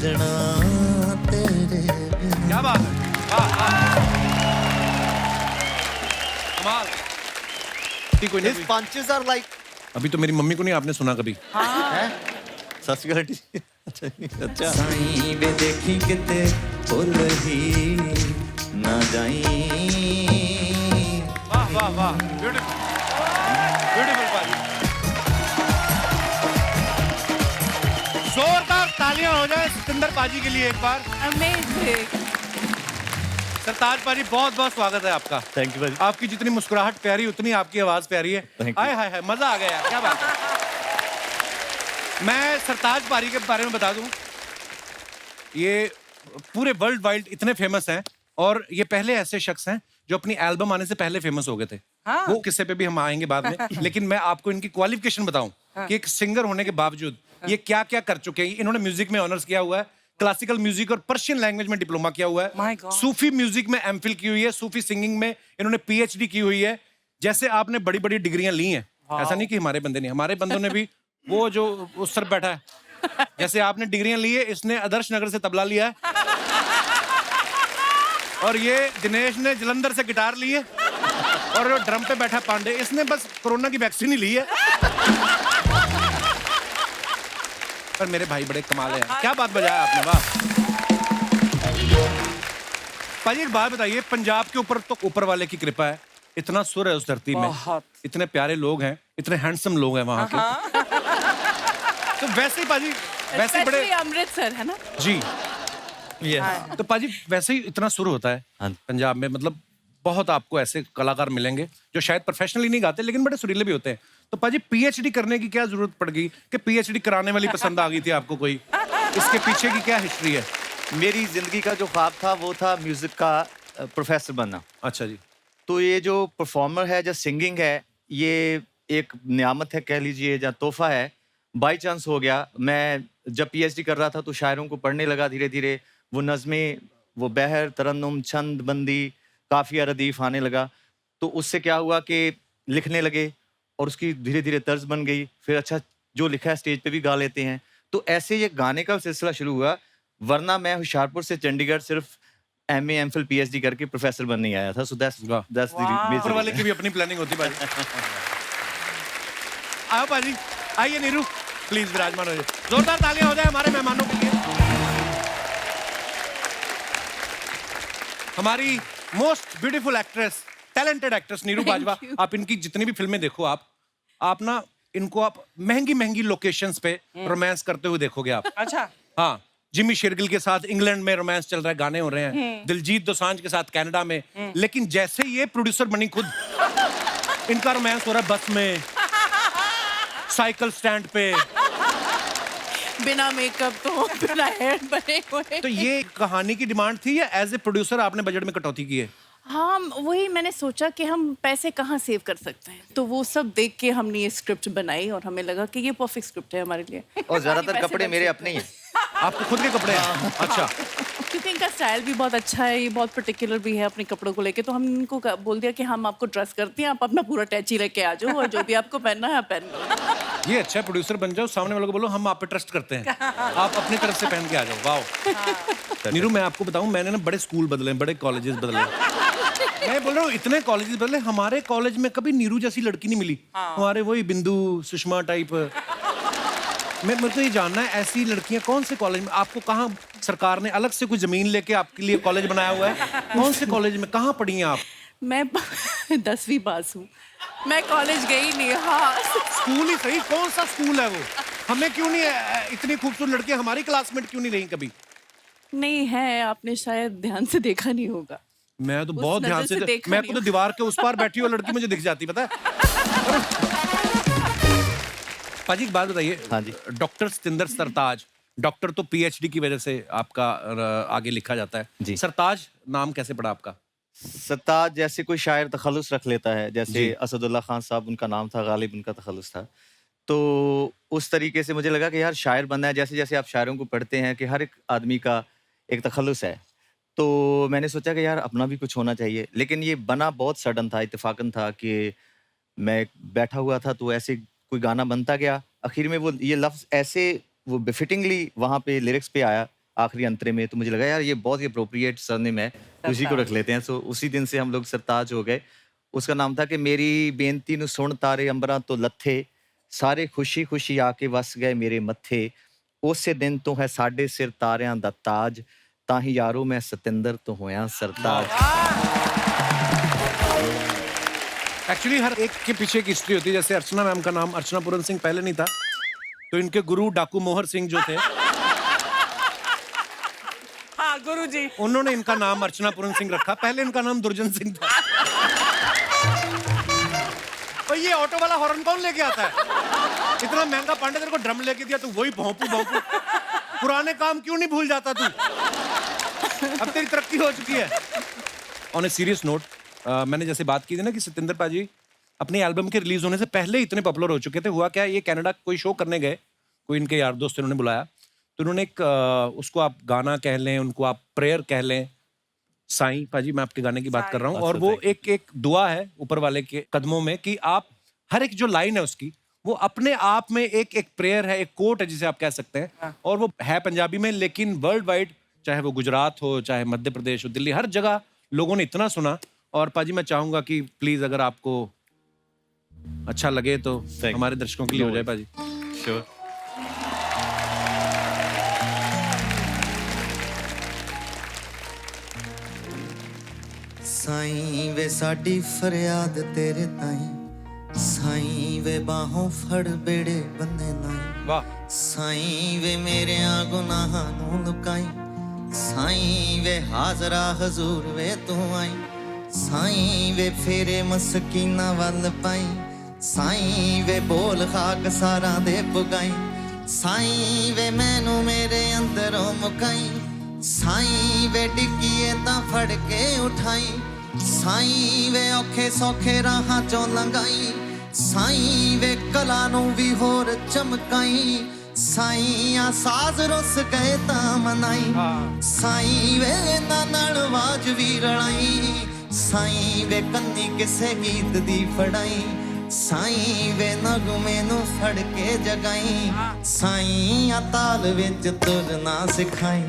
सजना तेरे बिन। क्या बात है, वाह वाह, कमाल। कोई His punches are like अभी तो मेरी मम्मी को नहीं आपने सुना कभी। हैं? सत श्री अकाल आंटी। अच्छा साईं वे देखी किते भुल ही ना जाई। वाह वाह वाह, ब्यूटीफुल ब्यूटीफुल पाजी। जोरदार तालियां हो जाए सिकंदर पाजी के लिए एक बार। अमेजिंग। सरताज पाजी बहुत बहुत स्वागत है आपका। थैंक यू भाई। आपकी जितनी मुस्कुराहट प्यारी उतनी आपकी आवाज प्यारी है। Thank you. हाय हाय हाय, मजा आ गया यार, क्या बात है। मैं सरताज पारी के बारे में बता दूं, ये पूरे वर्ल्ड वाइड इतने फेमस हैं और ये पहले ऐसे शख्स हैं जो अपनी एल्बम आने से पहले फेमस हो गए थे। हाँ। वो किस्से पे भी हम आएंगे बाद में। लेकिन मैं आपको इनकी क्वालिफिकेशन बताऊं कि एक सिंगर होने के बावजूद ये क्या क्या कर चुके हैं। इन्होंने म्यूजिक में ऑनर्स किया हुआ है, क्लासिकल म्यूजिक और पर्शियन लैंग्वेज में डिप्लोमा किया हुआ My है, God. सूफी म्यूजिक में एमफिल की हुई है, सूफी सिंगिंग में इन्होंने पीएचडी की हुई है। जैसे आपने बड़ी बड़ी डिग्रियां ली हैं, ऐसा नहीं कि हमारे बंदे नहीं, हमारे बंदों ने भी वो जो उस सर बैठा है, जैसे आपने डिग्रियां ली है, इसने आदर्श नगर से तबला लिया है और ये दिनेश ने जलंधर से गिटार ली है और ड्रम पे बैठा पांडे, इसने बस कोरोना की वैक्सीन ही ली है। पर मेरे भाई बड़े कमाल है यार, क्या बात बजाया आपने, वाह। भाई एक बात बताइए, पंजाब के ऊपर तो ऊपर वाले की कृपा है, इतना सुर है उस धरती में, बहुत। इतने प्यारे लोग हैं, इतने हैंडसम लोग हैं वहाँ के। तो वैसे ही पाजी, वैसे ही बड़े Especially अमृतसर है ना। जी। हाँ। तो पाजी वैसे ही इतना सुर होता है हाँ। पंजाब में, मतलब बहुत आपको ऐसे कलाकार मिलेंगे जो शायद प्रोफेशनली नहीं गाते लेकिन बड़े सुरीले भी होते हैं। तो पाजी पीएचडी करने की क्या जरूरत पड़ गई कि पीएचडी कराने वाली पसंद आ गई थी आपको कोई? इसके पीछे की क्या हिस्ट्री है? मेरी जिंदगी का जो ख्वाब था वो था म्यूजिक का प्रोफेसर बनना। अच्छा जी। तो ये जो परफॉर्मर है, जो सिंगिंग है, ये एक नियामत है कह लीजिए, या तोहफा है। बाई चांस हो गया। मैं जब पीएचडी कर रहा था तो शायरों को पढ़ने लगा धीरे धीरे, वो नज़में, वो बहर, तरन्नुम, छंद बंदी, काफिया, रदीफ आने लगा। तो उससे क्या हुआ कि लिखने लगे और उसकी धीरे धीरे तर्ज बन गई। फिर अच्छा जो लिखा है स्टेज पे भी गा लेते हैं। तो ऐसे ये गाने का सिलसिला शुरू हुआ। वरना मैं होशियारपुर से चंडीगढ़ सिर्फ एमए, एमफिल, पीएचडी करके प्रोफेसर बनने आया था। सो दैट्स वाह। Wow. ऊपर वाले की भी अपनी प्लानिंग होती है पाजी। आओ पाजी, आइए नीरू, प्लीज विराजमान हो जाइए। जोरदार तालियां हो जाए हमारे मेहमानों के लिए। हमारी most beautiful actress, talented actress Neeru Bajwa. you. आप इनकी जितनी भी फिल्में देखो, आप ना इनको आप महंगी महंगी लोकेशंस पे रोमांस करते हुए देखोगे आप। अच्छा। हाँ, जिमी शेरगिल के साथ इंग्लैंड में रोमांस चल रहा है, गाने हो रहे हैं। दिलजीत दोसांझ के साथ कनाडा में। लेकिन जैसे ये प्रोड्यूसर बनी खुद, इनका रोमांस हो रहा है बस में, साइकिल स्टैंड पे। बिना मेकअप तो बिना हेयर बने हुए। तो ये कहानी की डिमांड थी या एज ए प्रोड्यूसर आपने बजट में कटौती की है? हाँ, वही मैंने सोचा कि हम पैसे कहाँ सेव कर सकते हैं, तो वो सब देख के हमने ये स्क्रिप्ट बनाई और हमें लगा कि ये परफेक्ट स्क्रिप्ट है हमारे लिए। और ज्यादातर पैसे कपड़े बच मेरे सकते अपने ही हैं। आपको खुद के कपड़े हैं? अच्छा। क्योंकि इनका स्टाइल भी बहुत अच्छा है, ये बहुत पर्टिकुलर भी है अपने कपड़ों को लेके, तो हम इनको बोल दिया कि हम आपको ट्रस्ट करते हैं, आप अपना पूरा टैची लेके आ जाओ और जो भी आपको पहनना है आप पहन लो। ये अच्छा है, प्रोड्यूसर बन जाओ, सामने वालों को बोलो हम आप पे ट्रस्ट करते हैं, आप अपनी तरफ से पहन के आ जाओ। वाओ। नीरू, मैं आपको बताऊं, मैंने ना बड़े स्कूल बदले, बड़े कॉलेजेस बदले। मैं बोल रहा हूँ इतने कॉलेजेस बदले, हमारे कॉलेज में कभी नीरू जैसी लड़की नहीं मिली। हमारे वही बिंदु, सुषमा टाइप। मेरे को ये जानना है, ऐसी लड़कियां कौन से कॉलेज में, आपको कहाँ सरकार ने अलग से कोई जमीन लेके आपके लिए कॉलेज बनाया हुआ है? कौन से कॉलेज में, कहाँ पढ़ी हैं आप? मैं 10वीं पास हूँ, मैं कॉलेज गई नहीं। हाँ, स्कूल ही सही, कौन सा स्कूल है वो? हमें क्यों नहीं, इतनी खूबसूरत लड़कियां हमारी क्लासमेट क्यों नहीं रही कभी? नहीं है, आपने शायद ध्यान से देखा नहीं होगा। मैं तो उस बहुत ध्यान नज़र से से देखा मैं नहीं को तो दीवार के उस पार बैठी हुई लड़की मुझे दिख जाती, पता है। पाजी एक बात बताइए। हाँ जी। डॉक्टर सतिंदर सरताज, डॉक्टर तो पीएचडी की वजह से आपका आगे लिखा जाता है जी। सरताज नाम कैसे पड़ा आपका? सत्ताज जैसे कोई शायर तखल्लुस रख लेता है, जी। जैसे असदुल्ला खान साहब उनका नाम था, गालिब उनका तखल्लुस था। तो उस तरीके से मुझे लगा कि यार शायर बनना है। जैसे जैसे आप शायरों को पढ़ते हैं कि हर एक आदमी का एक तखल्लुस है, तो मैंने सोचा कि यार अपना भी कुछ होना चाहिए। लेकिन ये बना बहुत सडन था, इत्तेफाकन था कि मैं बैठा हुआ था तो ऐसे कोई गाना बनता गया। आखिर में वो ये लफ्ज़ ऐसे वो बेफिटिंगली वहाँ पे लिरिक्स पे आया आखिरी अंतरे में, तो मुझे लगा यार ये बहुत ही अप्रोप्रिएट सरनेम है, उसी को रख लेते हैं। सो उसी दिन से हम लोग सरताज हो गए। उसका नाम था कि मेरी बेनती नु सुन तारे अंबरां तो लथे, सारे खुशी खुशी आके वस गए मेरे मत्थे, उसे दिन तो है साडे सिर तारियां दा ताज, ताही यारो मैं सतिंदर तो होया सरताज। एक्चुअली हर एक के पीछे एक हिस्ट्री होती है। जैसे अर्चना मैम का नाम अर्चना पूरन सिंह पहले नहीं था, तो इनके गुरु डाकू मोहर सिंह जो थे, हाँ गुरु जी। उन्होंने इनका नाम अर्चना पूरन सिंह रखा। पहले इनका नाम दुर्जन सिंह था। और ये ऑटो वाला हॉर्न कौन लेके आता है? इतना महंगा पांडे तेरे को ड्रम लेके दिया, तू वही भोंपू भोंपू। पुराने काम क्यों नहीं भूल जाता तू? अब तेरी तरक्की हो चुकी है। ऑन ए सीरियस नोट, मैंने जैसे बात की थी ना कि सतिंदर पाजी अपनी एल्बम के रिलीज होने से पहले इतने पॉपुलर हो चुके थे। हुआ क्या, ये कनाडा कोई शो करने गए, कोई इनके यार दोस्त इन्होंने बुलाया, तो उन्होंने एक उसको आप गाना कह लें, उनको आप प्रेयर कह लें, साईं पाजी मैं आपके गाने की बात कर रहा हूँ, और वो एक एक दुआ है ऊपर वाले के कदमों में कि आप हर एक जो लाइन है उसकी वो अपने आप में एक एक प्रेयर है, एक कोट है जिसे आप कह सकते हैं। और वो है पंजाबी में, लेकिन वर्ल्ड वाइड, चाहे वो गुजरात हो, चाहे मध्य प्रदेश हो, दिल्ली, हर जगह लोगों ने इतना सुना। और पाजी मैं चाहूंगा कि प्लीज अगर आपको अच्छा लगे तो हमारे दर्शकों के लिए हो जाए पाजी। श्योर। साईं वे साडी फरियाद तेरे ताईं, साईं वे बाहों फड़ बेड़े बंदे नाई, वाह। साईं वे मेरे गुनाहां नूं लुकाई, साईं वे हाजरा हजूर वे तू आई, साईं वे फेरे मस्कीना वल पाई, साईं वे बोल खाक सारा दे पुगाई, साईं वे मैनू मेरे अंदरों मुकाई, साईं वे डिग्गिए तां फड़ के उठाई, साईं वे औखे सौखे राहां चों लंघाई, साईं वे कला नूं भी होर चमकाई, साईं आ साज रुस गए तां मनाई, साईं वे इन्हां नाल आवाज भी रलाई, साईं वे कन्नी किसे गीत दी फड़ाई, साईं वे नगमे नूं फड़ के जगाई, साईं आ ताल विच तुरना सिखाई,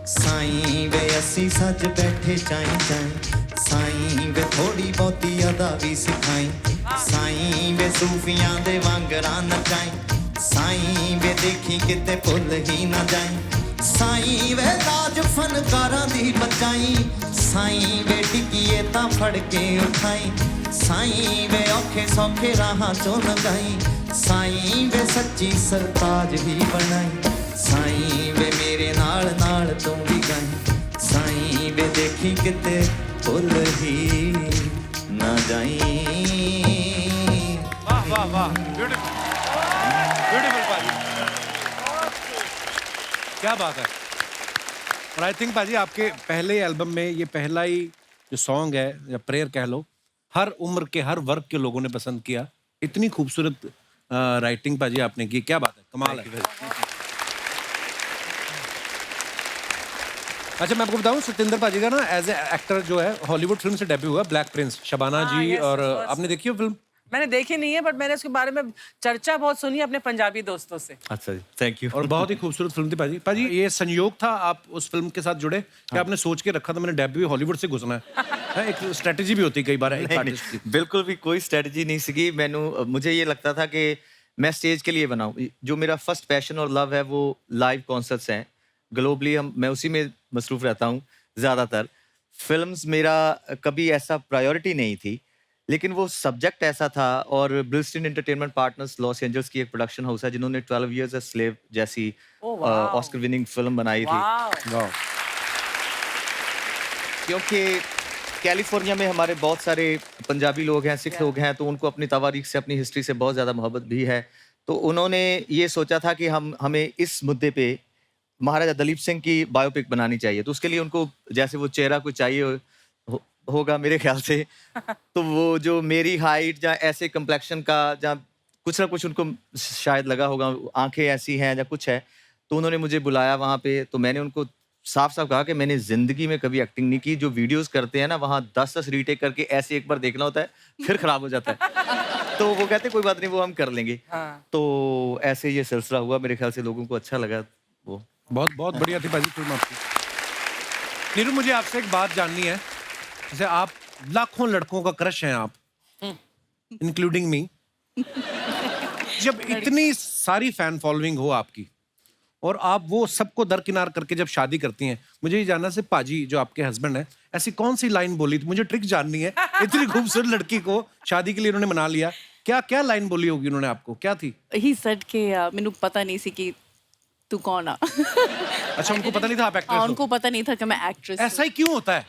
साईं वे असी सज बैठे चाई चाई, साईं वे थोड़ी बहुती अदा भी सिखाई, साईं वे सूफियां दे वांगरा नचाई, साईं वे देखी किते भुल ही ना जाई, साईं वे लाज फनकारां दी बचाई, साईं वे टिकिए तां फड़ के उठाई, साईं वे औखे सौखे राहां चों लंघाई, साईं वे सच्ची सरताज ही बनाई, साईं वे मेरे नाल नाल तू भी गाई, साईं वे देखी किते भुल ही ना जाई। वाह वाह वाह, ब्यूटीफुल ब्यूटीफुल पाजी, क्या बात है। और आई थिंक पाजी आपके पहले एल्बम में ये पहला ही जो सॉन्ग है या प्रेयर कह लो, हर उम्र के हर वर्ग के लोगों ने पसंद किया। इतनी खूबसूरत राइटिंग पाजी आपने की, क्या बात है, कमाल है। अच्छा मैं आपको बताऊं, सतिंदर पाजी का ना एज ए एक्टर जो है हॉलीवुड फिल्म से डेब्यू हुआ, ब्लैक प्रिंस, शबाना जी, yes, और of course. आपने देखी हो फिल्म? मैंने देखी नहीं है, बट मैंने उसके बारे में चर्चा बहुत सुनी है अपने पंजाबी दोस्तों से। अच्छा जी, थैंक यू। और बहुत ही खूबसूरत फिल्म थी पाजी। पाजी ये संयोग था आप उस फिल्म के साथ जुड़े कि आपने सोच के रखा था मैंने डेब्यू हॉलीवुड से घुसना है? एक स्ट्रेटजी भी होती है कई बार एक आर्टिस्ट की। बिल्कुल भी कोई स्ट्रेटजी नहीं सीगी मैनू। मुझे ये लगता था कि मैं स्टेज के लिए बनाऊं। जो मेरा फर्स्ट पैशन और लव है वो लाइव कॉन्सर्ट्स हैं। ग्लोबली मैं उसी में मसरूफ रहता हूँ ज़्यादातर। फिल्म्स मेरा कभी ऐसा प्रायोरिटी नहीं थी, लेकिन वो सब्जेक्ट ऐसा था। और ब्रिलस्टन एंटरटेनमेंट पार्टनर्स लॉस एंजल्स की एक प्रोडक्शन हाउस है जिन्होंने 12 इयर्स अ स्लेव जैसी ऑस्कर विनिंग फिल्म बनाई थी। वाह। क्योंकि कैलिफोर्निया में हमारे बहुत सारे पंजाबी लोग हैं, सिख लोग हैं, तो उनको अपनी तवारीख से, अपनी हिस्ट्री से बहुत ज़्यादा मोहब्बत भी है। तो उन्होंने ये सोचा था कि हमें इस मुद्दे पे महाराजा दलीप सिंह की बायोपिक बनानी चाहिए। तो उसके लिए उनको जैसे वो चेहरा कुछ चाहिए होगा मेरे ख्याल से। तो वो जो मेरी हाइट या ऐसे कम्प्लेक्शन का, या कुछ ना कुछ उनको शायद लगा होगा, आंखें ऐसी हैं या कुछ है, तो उन्होंने मुझे बुलाया वहाँ पे। तो मैंने उनको साफ साफ कहा कि मैंने ज़िंदगी में कभी एक्टिंग नहीं की। जो वीडियोस करते हैं ना, वहाँ 10-10 रीटेक करके ऐसे एक बार देखना होता है, फिर खराब हो जाता है। तो वो कहते कोई बात नहीं, वो हम कर लेंगे। तो ऐसे ये सिलसिला हुआ। मेरे ख्याल से लोगों को अच्छा लगा वो। बहुत बहुत बढ़िया थी भाजी फिल्म आपकी। नीरू मुझे आपसे एक बात जाननी है, जैसे आप लाखों लड़कों का क्रश हैं आप, इंक्लूडिंग मी। जब इतनी सारी फैन फॉलोइंग हो आपकी और आप वो सबको दरकिनार करके जब शादी करती हैं, मुझे ये जानना से पाजी जो आपके हस्बैंड है, ऐसी कौन सी लाइन बोली थी, मुझे ट्रिक जाननी है। इतनी खूबसूरत लड़की को शादी के लिए उन्होंने मना लिया, क्या क्या लाइन बोली होगी उन्होंने आपको, क्या थी? ही सेड कि मैनू पता नहीं सी कि तू कौन आ। अच्छा, उनको पता नहीं था आप एक्ट्रेस हो? उनको पता नहीं था कि मैं एक्ट्रेस। ऐसा ही क्यों होता है?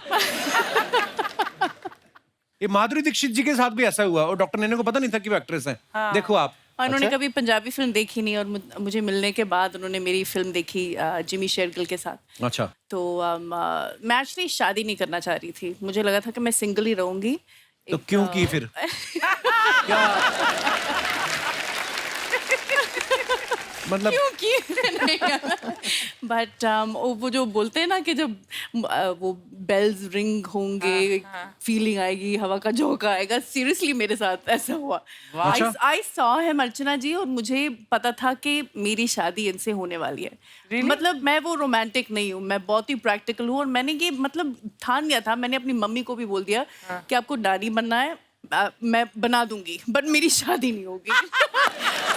ये माधुरी दीक्षित जी के साथ भी ऐसा हुआ और डॉक्टर नैना को पता नहीं था कि वो एक्ट्रेस हैं। देखो आप। और उन्होंने अच्छा? कभी पंजाबी फिल्म देखी नहीं और मुझे मिलने के बाद उन्होंने मेरी फिल्म देखी जिमी शेरगिल के साथ। अच्छा, तो मैं एक्चुअली शादी नहीं करना चाह रही थी, मुझे लगा था कि मैं सिंगल ही रहूंगी। तो क्यों की फिर? क्या मतलब बट वो जो बोलते हैं ना कि जब वो बेल्स रिंग होंगे, फीलिंग आएगी, हवा का झोंका आएगा, सीरियसली मेरे साथ ऐसा हुआ। अच्छा। आई सॉ हिम अर्चना जी, और मुझे पता था कि मेरी शादी इनसे होने वाली है। मतलब मैं वो रोमांटिक नहीं हूँ, मैं बहुत ही प्रैक्टिकल हूँ, और मैंने ये मतलब ठान लिया था। मैंने अपनी मम्मी को भी बोल दिया कि आपको नानी बनना है, मैं बना दूंगी, बट मेरी शादी नहीं होगी।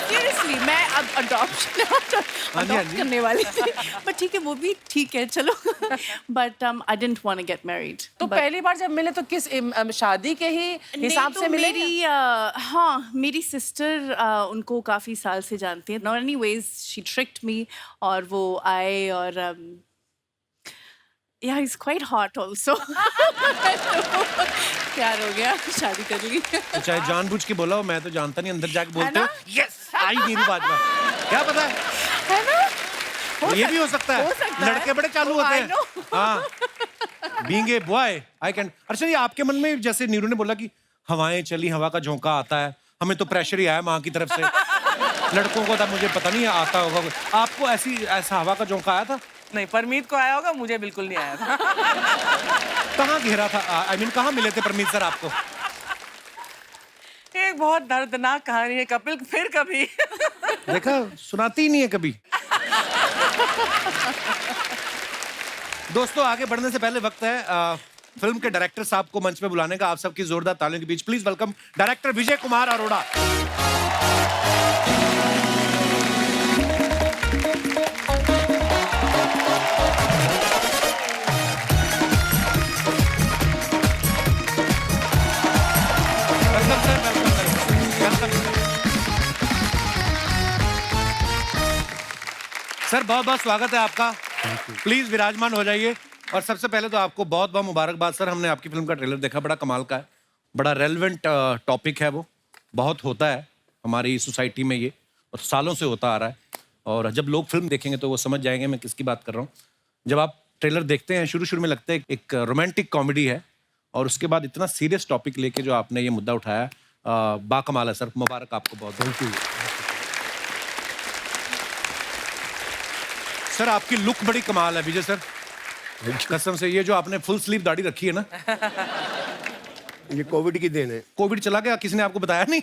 सीरियसली मैं अब अडॉप्ट करने वाली थी, बट ठीक है, वो भी ठीक है, चलो। But I didn't want to get married. तो पहली बार जब मिले तो किस शादी के ही हिसाब से मिले? हाँ, मेरी सिस्टर उनको काफी साल से जानती है। नॉट एनीवेज, शी ट्रिक्ड मी, और वो आए और yeah, he's quite hot also. प्यार हो गया, शादी कर ली। तो चाहे जानबूझ के बोला हो, मैं तो जानता नहीं, अंदर जाके बोलते हो है यस आई नीरू बाजवा, क्या पता है? है ना? ये भी हो सकता है, लड़के बड़े चालू Oh, होते I हैं। know. हाँ, being a boy I can. अच्छा, ये आपके मन में, जैसे नीरू ने बोला कि हवाएं चली, हवा का झोंका आता है, हमें तो प्रेशर ही आया माँ की तरफ से, लड़कों को था मुझे पता नहीं आता होगा, आपको ऐसा हवा का झोंका आया था? नहीं, परमीत को आया होगा, मुझे बिल्कुल नहीं आया था। कहाँ घेरा था? आई मीन कहाँ मिले थे परमीत सर आपको? एक बहुत दर्दनाक कहानी है कपिल, फिर कभी। देखा, सुनाती ही नहीं है कभी। दोस्तों, आगे बढ़ने से पहले वक्त है फिल्म के डायरेक्टर साहब को मंच पे बुलाने का। आप सबकी जोरदार तालियों के बीच please welcome director Vijay Kumar Arora. Sir, बहुत बहुत स्वागत है आपका। प्लीज विराजमान हो जाइए। और सबसे पहले तो आपको बहुत बहुत मुबारकबाद सर। हमने आपकी फिल्म का ट्रेलर देखा, बड़ा कमाल का है, बड़ा रेलेवेंट टॉपिक है, वो बहुत होता है हमारी सोसाइटी में ये, और सालों से होता आ रहा है। और जब लोग फिल्म देखेंगे तो वो समझ जाएंगे मैं किसकी बात कर रहा हूँ। जब आप ट्रेलर देखते हैं, शुरू में लगता है एक रोमांटिक कॉमेडी है, और उसके बाद इतना सीरियस टॉपिक लेके जो आपने ये मुद्दा उठाया, बाकमाल है सर। मुबारक आपको बहुत। Thank you sir. आपकी लुक बड़ी कमाल है विजय सर, कसम से। ये जो आपने फुल स्लीव दाढ़ी रखी है ना, ये कोविड की देन है। कोविड चला गया, किसी ने आपको बताया नहीं?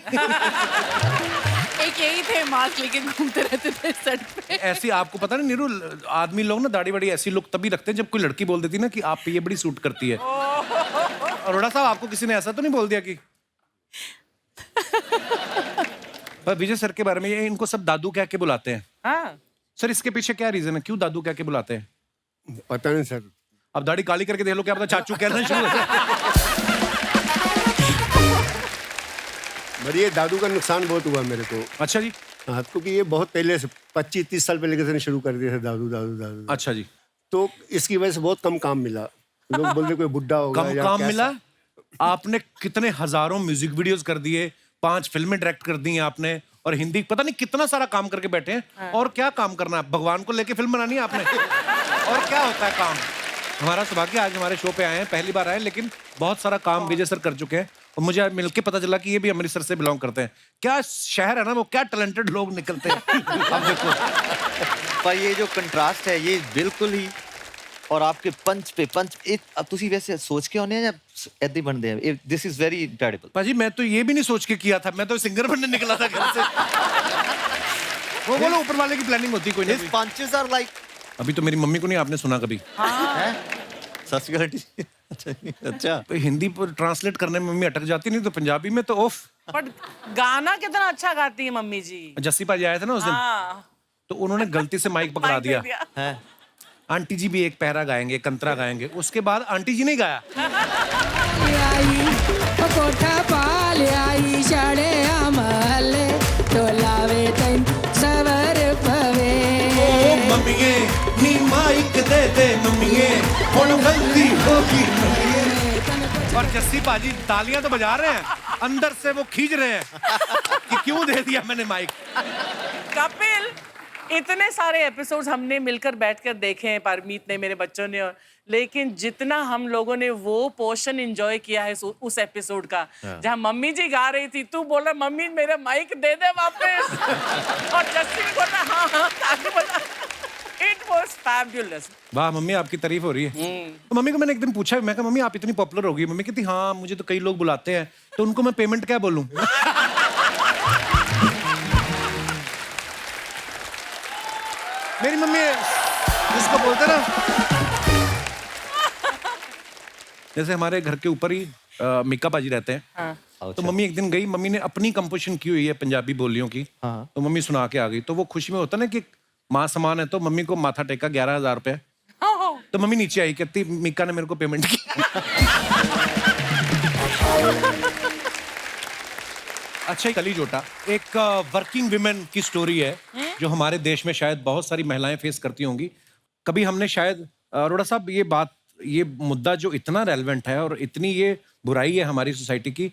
एक यही थे, मास्क लेके घूमते रहते थे सेट पे। ऐसी आपको पता नहीं नीरू, आदमी लोग ना दाढ़ी बड़ी ऐसी लुक तभी रखते हैं जब कोई लड़की बोल देती ना कि आप पे ये बड़ी सूट करती है। अरोड़ा साहब, आपको किसी ने ऐसा तो नहीं बोल दिया कि? पर विजय सर के बारे में, ये इनको सब दादू कह के बुलाते हैं। हाँ, सर, इसके पीछे क्या रीजन है, क्यों दादू कह के बुलाते हैं? पता नहीं सर। अब दाढ़ी काली करके देख लो, क्या पता चाचू कहना शुरू हो जाए। पर ये दादू का नुकसान बहुत हुआ मेरे को। अच्छा जी। हाँ, क्योंकि ये बहुत पहले से 25-30 साल पहले से शुरू कर दिए थे दादू दादू दादू। अच्छा जी। तो इसकी वजह से बहुत कम काम मिला। लोग बोलते कोई बुड्ढा होगा कम या काम कैसा। मिला? आपने कितने हजारों म्यूजिक वीडियोस कर दिए, 5 फिल्में डायरेक्ट कर दी हैं आपने, और हिंदी पता नहीं कितना सारा काम करके बैठे हैं। और क्या काम करना है? भगवान को लेके फिल्म बनानी है आपने? और क्या होता है काम? हमारा सौभाग्य, आज हमारे शो पे आए हैं, पहली बार आए, लेकिन बहुत सारा काम विजय सर कर चुके हैं। और मुझे मिलके पता चला कि ये भी अमृतसर से बिलोंग करते हैं। क्या शहर है ना वो, क्या टैलेंटेड लोग निकलते हैं। अब देखो, पर ये जो कंट्रास्ट है, ये बिल्कुल ही, और आपके पंच पे पंच, अब तुसी वैसे सोच के होने हैं या ऐसे ही बनते हैं? This is very incredible. पाजी, मैं तो ये भी नहीं सोच के किया था, मैं तो सिंगर बनने निकला था घर से। वो बोलो ऊपर वाले की प्लानिंग होती कोई His नहीं। punches are like अभी तो मेरी मम्मी को नहीं आपने सुना कभी। सत श्री अकाल आंटी जी। अच्छा तो हिंदी पर ट्रांसलेट करने में मम्मी अटक जाती, नहीं तो पंजाबी में तो ओफ। बट गाना कितना अच्छा गाती है मम्मी जी। जस्सी पाजी आए थे ना उस दिन, हाँ तो उन्होंने गलती से माइक पकड़ा माइक दे दिया। है आंटी जी भी एक पहरा गाएंगे, कंतरा गाएंगे, उसके बाद आंटी जी ने गाया। आई कोठा पाल आई शाळे आम्हाले टोलावे तैन सवर पवे ओ मम्मीए नी माइक दे मम्मीए, हुण गलती होगी मम्मीए। और जस्सी पाजी तालियां तो बजा रहे हैं, अंदर से वो खींच रहे हैं कि क्यों दे दिया मैंने माइक। कपिल, इतने सारे एपिसोड्स हमने मिलकर बैठकर देखे हैं, परमीत ने, मेरे बच्चों ने, और लेकिन जितना हम लोगों ने वो पोर्शन एंजॉय किया है उस एपिसोड का, जहां मम्मी जी गा रही थी, तू बोल रहा मम्मी मेरा माइक दे दे वापस, और जस्सी भी बोल रहा हाँ हाँ आगे बोला। It was fabulous. वाह मम्मी, आपकी तारीफ हो रही है। तो मम्मी को मैंने एक दिन पूछा, मैं कहा मम्मी आप इतनी पॉपुलर हो गई। मम्मी कहती हाँ मुझे तो कई लोग बुलाते हैं, तो उनको मैं पेमेंट क्या बोलूं। मेरी मम्मी जिसको बोलते ना, जैसे हमारे घर के ऊपर ही मिक्का पाजी रहते हैं, तो मम्मी एक दिन गई, मम्मी ने अपनी कंपोजिशन की हुई है पंजाबी बोलियों की, तो मम्मी सुना के आ गई। तो वो खुशी में होता ना कि माँ समान है, तो मम्मी को माथा टेका 11,000 रुपए। तो मम्मी नीचे आई, कहती मिक्का ने मेरे को पेमेंट की। अच्छा कली जोटा एक वर्किंग विमेन की स्टोरी है जो हमारे देश में शायद बहुत सारी महिलाएं फेस करती होंगी। कभी हमने शायद अरोड़ा साहब ये मुद्दा जो इतना रेलेवेंट है और इतनी ये बुराई है हमारी सोसाइटी की,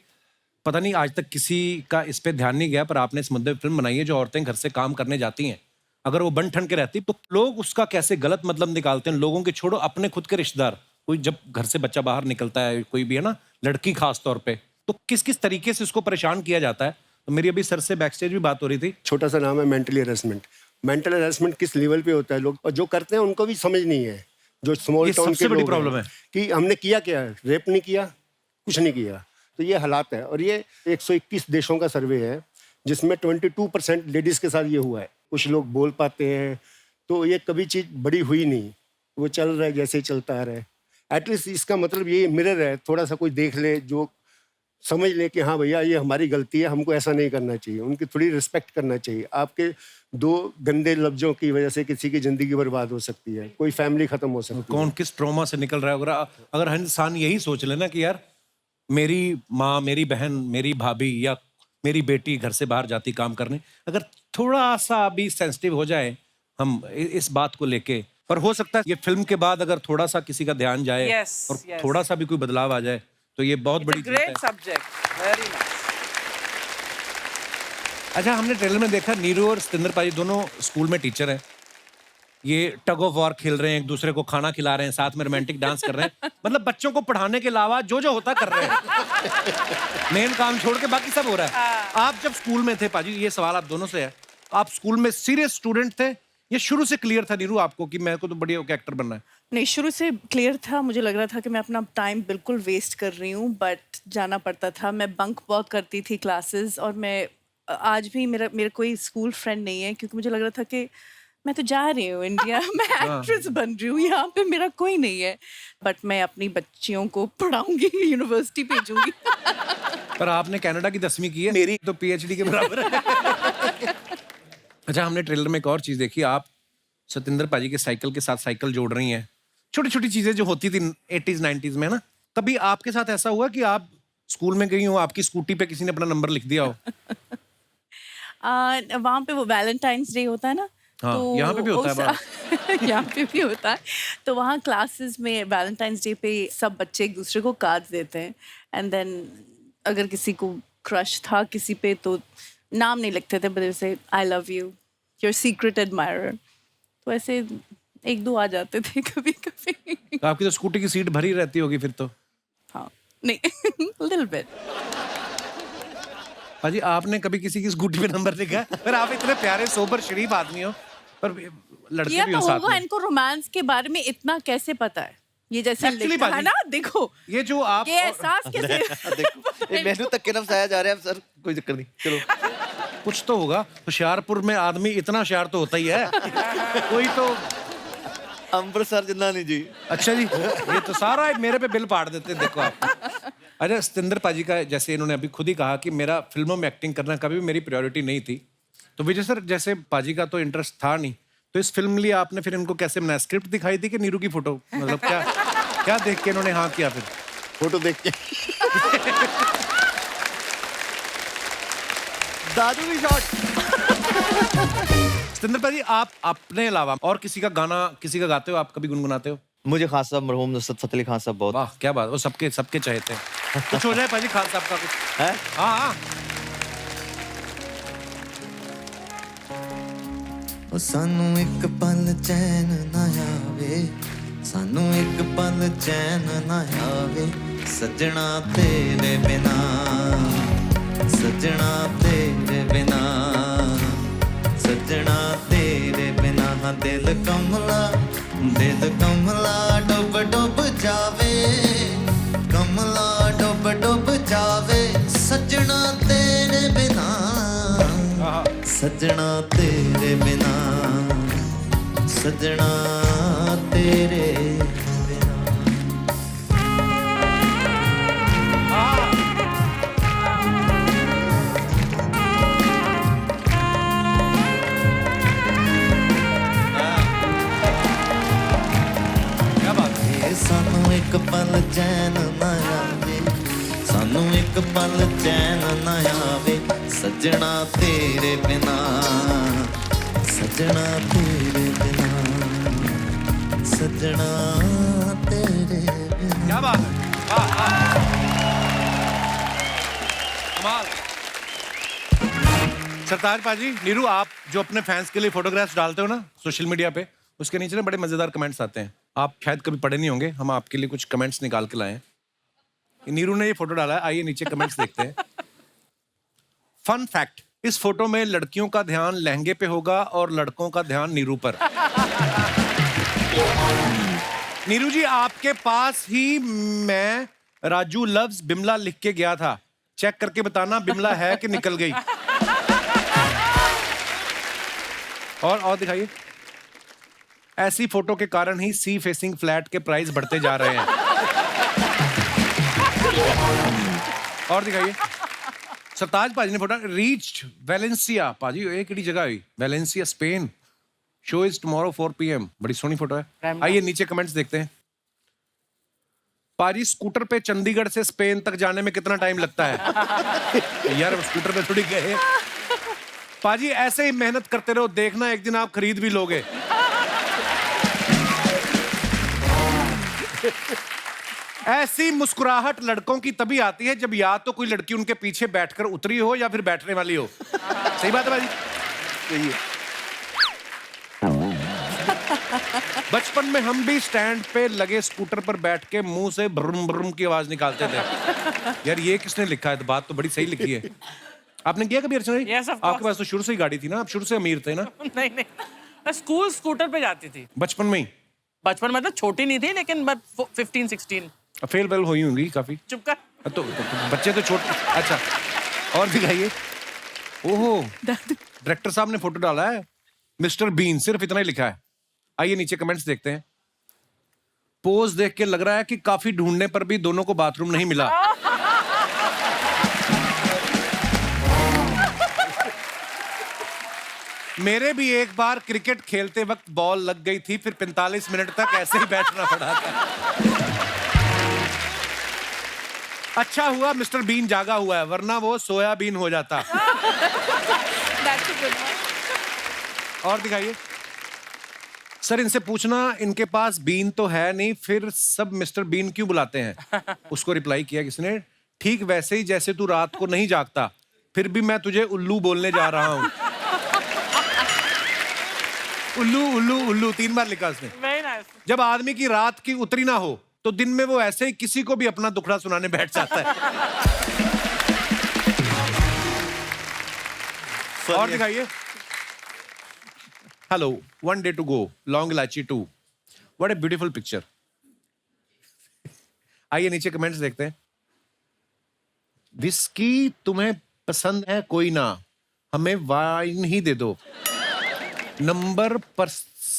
पता नहीं आज तक किसी का इस पे ध्यान नहीं गया, पर आपने इस मुद्दे पे फिल्म बनाई है। जो औरतें घर से काम करने जाती हैं, अगर वो बन ठन के रहती तो लोग उसका कैसे गलत मतलब निकालते हैं। लोगों के छोड़ो, अपने खुद के रिश्तेदार, कोई जब घर से बच्चा बाहर निकलता है, कोई भी है ना, लड़की खास तौर पे, तो किस किस तरीके से उसको परेशान किया जाता है। तो मेरी अभी सर से बैक स्टेज भी बात हो रही थी। छोटा सा नाम है मेंटली हरेसमेंट। मेंटल हरेसमेंट किस लेवल पे होता है, लोग और जो करते हैं उनको भी समझ नहीं है। जो स्मॉल ये टाउन सबसे के बड़ी लोग प्रॉब्लम हैं है। कि हमने किया क्या है, रेप नहीं किया, कुछ नहीं किया, तो ये हालात है। और ये 121 देशों का सर्वे है जिसमें 22% लेडीज के साथ ये हुआ है। कुछ लोग बोल पाते हैं, तो ये कभी चीज़ बड़ी हुई नहीं, वो चल रहा है जैसे ही चलता आ रहा है। एटलीस्ट इसका मतलब ये मिरर है, थोड़ा सा कोई देख ले, जो समझ ले कि हाँ भैया ये हमारी गलती है, हमको ऐसा नहीं करना चाहिए, उनकी थोड़ी रिस्पेक्ट करना चाहिए। आपके 2 गंदे लफ्जों की वजह से किसी की ज़िंदगी बर्बाद हो सकती है, कोई फैमिली ख़त्म हो सकती है। कौन किस ट्रॉमा से निकल रहा है। अगर हर इंसान यही सोच लेना कि यार मेरी माँ, मेरी बहन, मेरी भाभी या मेरी बेटी घर से बाहर जाती काम करने, अगर थोड़ा सा भी सेंसिटिव हो जाए हम इस बात को लेके, पर हो सकता है ये फिल्म के बाद अगर थोड़ा सा किसी का ध्यान जाए Yes, और yes. थोड़ा सा भी कोई बदलाव आ जाए, तो ये बहुत बड़ी जीत है। Great subject, very nice. अच्छा, हमने ट्रेलर में देखा नीरू और सतिंदर पाजी दोनों स्कूल में टीचर हैं। ये टग ऑफ वॉर खेल रहे हैं, एक दूसरे को खाना खिला रहे हैं, साथ में रोमांटिक डांस कर रहे हैं। मतलब बच्चों को पढ़ाने के अलावा जो जो होता कर रहे हैं। मेन काम छोड़ के बाकी सब हो रहा है। आप जब स्कूल में थे पाजी, ये सवाल आप दोनों से है, आप स्कूल में सीरियस स्टूडेंट थे, ये शुरू से क्लियर था नीरू आपको कि मेरे को तो बढ़िया एक्टर बनना है? नहीं, शुरू से क्लियर था। मुझे लग रहा था कि मैं अपना टाइम बिल्कुल वेस्ट कर रही हूँ, बट जाना पड़ता था। मैं बंक बहुत करती थी क्लासेस, और मैं आज भी मेरा कोई स्कूल फ्रेंड नहीं है, क्योंकि मुझे लग रहा था कि मैं तो जा रही हूँ इंडिया, मैं एक्ट्रेस बन रही हूँ, यहाँ पे मेरा कोई नहीं है। बट मैं अपनी बच्चियों को पढ़ाऊंगी, यूनिवर्सिटी भेजूंगी। पर आपने कनाडा की 10वीं की है, मेरी तो PhD के बराबर है। अच्छा, हमने ट्रेलर में एक और चीज देखी, आप सतिंदर पाजी के साइकिल के साथ साइकिल जोड़ रही हैं। छोटी छोटी चीजें जो होती थी 80s 90s में ना, कभी आपके साथ ऐसा हुआ कि आप स्कूल में गई हो, आपकी स्कूटी पे किसी ने अपना नंबर लिख दिया हो? वहाँ पे वो वैलेंटाइंस डे होता है ना, हाँ, तो यहाँ पे भी होता है। यहाँ पे भी होता है। तो वहाँ क्लासेस में वैलेंटाइंस डे पे सब बच्चे एक दूसरे को कार्ड्स देते हैं, एंड देन अगर किसी को क्रश था किसी पे, तो नाम नहीं लिखते थे, बट से I love you, your secret admirer. तो ऐसे 1-2 आ जाते थे कभी कभी। तो आपकी तो स्कूटी की सीट भरी रहती होगी फिर तो। हाँ, नहीं, लिटिल बिट। पाजी, आपने कभी किसी की स्कूटी पे नंबर लिखा है? पर आप इतने प्यारे सोबर शरीफ आदमी हो, पर लड़के किया भी तो हो साथ होगा, में। इनको रोमांस के बारे में इतना कैसे पता है? ये जैसे Actually, लिखा है बाजी, ना, देखो ये जो आप ये एहसास कैसे? देखो ये मेनू तक के नाम आया जा रहा है सर, कोई चक्कर नहीं, चलो। कुछ तो होगा। होशियारपुर में आदमी इतना होशियार तो होता ही है। कोई तो ਅੰਮ੍ਰਿਤਸਰ ਜਿੰਦਾਨੀ जी। अच्छा जी, ये तो सारा मेरे पे बिल पाड़ देते हैं, देखो आप। अच्छा, सतिंदर पाजी का जैसे इन्होंने अभी खुद ही कहा कि मेरा फिल्मों में एक्टिंग करना कभी भी मेरी प्रायोरिटी नहीं थी, तो विजय सर जैसे पाजी का तो इंटरेस्ट था नहीं, तो इस फिल्म लिए आपने फिर इनको कैसे बनाया? स्क्रिप्ट दिखाई थी कि नीरू की फोटो, मतलब क्या क्या देख के इन्होंने हाँ किया फिर? फोटो देख के दादू भी शॉट। सतिंदर पाजी, आप अपने अलावा और किसी का गाना किसी का गाते हो, आप कभी गुनगुनाते हो? मुझे खान साहब, मरहूम नुसरत फतेह अली खान साहब बहुत वाह क्या बात, वो सबके सबके चाहते हैं। कुछ हो जाए पाजी खान साहब का कुछ। है। हाँ हाँ। ਉਹ ਸਾਨੂੰ ਇੱਕ ਪਲ ਚੈਨ ਨਾ ਆਵੇ, ਸਾਨੂੰ ਇੱਕ ਪਲ ਚੈਨ ਨਾ ਆਵੇ, ਸੱਜਣਾ ਤੇਰੇ ਬਿਨਾ, ਸੱਜਣਾ ਤੇਰੇ ਬਿਨਾ, ਸੱਜਣਾ ਤੇਰੇ ਬਿਨਾ, ਦਿਲ ਕਮਲਾ ਡੁੱਬ ਡੁੱਬ ਜਾਵੇ, ਕਮਲਾ ਡੁੱਬ ਡੁੱਬ ਜਾਵੇ, ਸੱਜਣਾ ਤੇਰੇ ਬਿਨਾ, सजना तेरे बिना, सजना तेरे बिना। क्या बात है? ये सानू एक पल चैन ना आवे, सानू एक पल चैन ना आवे, सजना तेरे बिना, सजना तेरे बिना, सजना तेरे बिना। क्या बात है? वाह, वाह। कमाल। सरताज पाजी, नीरू, आप जो अपने फैंस के लिए फोटोग्राफ्स डालते हो ना सोशल मीडिया पे, उसके नीचे ना बड़े मजेदार कमेंट्स आते हैं। आप शायद कभी पढ़े नहीं होंगे, हम आपके लिए कुछ कमेंट्स निकाल के लाए हैं। नीरू ने ये फोटो डाला है, आइए नीचे कमेंट्स देखते हैं। फन फैक्ट, इस फोटो में लड़कियों का ध्यान लहंगे पे होगा और लड़कों का ध्यान नीरू पर। नीरू जी, आपके पास ही मैं राजू लव्स बिमला लिख के गया था, चेक करके बताना बिमला है कि निकल गई। और दिखाइए। ऐसी फोटो के कारण ही सी फेसिंग फ्लैट के प्राइस बढ़ते जा रहे हैं। और दिखाइए। सरताज पाजी ने फोटो रीच्ड वेलेंसिया। पाजी ये केड़ी जगह हुई? Valencia, Spain. Show is tomorrow 4 PM। बड़ी सोहनी फोटो है। आइए नीचे कमेंट्स देखते हैं। पाजी, स्कूटर पे चंडीगढ़ से स्पेन तक जाने में कितना टाइम लगता है? यार स्कूटर पे थोड़ी गए। पाजी, ऐसे ही मेहनत करते रहो, देखना एक दिन आप खरीद भी लोगे। ऐसी मुस्कुराहट लड़कों की तभी आती है जब या तो कोई लड़की उनके पीछे बैठकर उतरी हो या फिर बैठने वाली हो। सही बात है भाई? सही है। बचपन में हम भी स्टैंड पे लगे स्कूटर पर बैठ के मुंह से ब्रुम ब्रुम की आवाज निकालते थे। यार ये किसने लिखा है? तो बात तो बड़ी सही लिखी है। आपने किया कभी अर्चना जी? Yes, of course. आपके पास तो शुरू से ही गाड़ी थी ना, आप शुरू से अमीर थे ना? नहीं नहीं, मैं स्कूल स्कूटर पे जाती थी बचपन में ही? बचपन, मतलब छोटी नहीं थी लेकिन 15-16। फेल वेल हुई होंगी काफी। चुप कर। तो बच्चे तो छोटे। अच्छा, और दिखाइए। ओहो, डायरेक्टर साहब ने फोटो डाला है, मिस्टर बीन, सिर्फ इतना ही लिखा है। आइए नीचे कमेंट्स देखते हैं। पोज देख के लग रहा है कि काफी ढूंढने पर भी दोनों को बाथरूम नहीं मिला। मेरे भी एक बार क्रिकेट खेलते वक्त बॉल लग गई थी, फिर 45 मिनट तक ऐसे ही बैठना पड़ा था। अच्छा हुआ मिस्टर बीन जागा हुआ है, वरना वो सोयाबीन हो जाता। और दिखाइए। सर, इनसे पूछना इनके पास बीन तो है नहीं, फिर सब मिस्टर बीन क्यों बुलाते हैं? उसको रिप्लाई किया किसने? ठीक वैसे ही जैसे तू रात को नहीं जागता, फिर भी मैं तुझे उल्लू बोलने जा रहा हूं। उल्लू उल्लू उल्लू 3 बार लिखा उसने। Very nice. जब आदमी की रात की उतरी ना हो तो दिन में वो ऐसे ही किसी को भी अपना दुखड़ा सुनाने बैठ जाता है। और दिखाइए। Hello, 1 day to go, long इलायची 2। What a beautiful picture. आइए नीचे कमेंट्स देखते हैं। विस्की तुम्हें पसंद है कोई ना, हमें वाइन ही दे दो। नंबर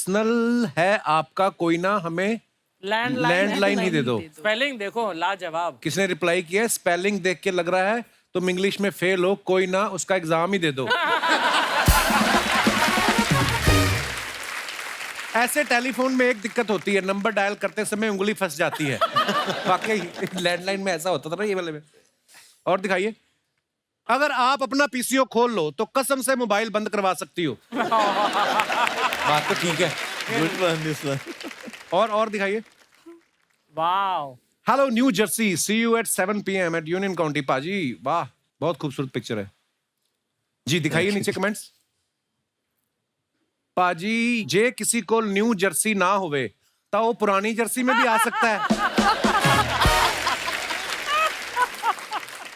पर्सनल है आपका कोई ना, हमें लैंडलाइन ही दे दो। स्पेलिंग देखो लाजवाब। किसने रिप्लाई किया है? स्पेलिंग देख के लग रहा है तुम इंग्लिश में फेल हो, कोई ना उसका एग्जाम ही दे दो। ऐसे टेलीफोन में एक दिक्कत होती है, नंबर डायल करते समय उंगली फंस जाती है। वाकई लैंडलाइन में ऐसा होता था ना ये वाले में। और दिखाइए, अगर आप अपना पीसीओ खोल लो तो कसम से मोबाइल बंद करवा सकती हो। बात तो ठीक है। Good one this one. और दिखाइए। Wow. Hello New Jersey, see you at 7 PM at Union County. पाजी वाह, बहुत खूबसूरत पिक्चर है जी। दिखाइए नीचे कमेंट्स। पाजी जे किसी को न्यू जर्सी ना होवे तो वो पुरानी जर्सी में भी आ सकता है।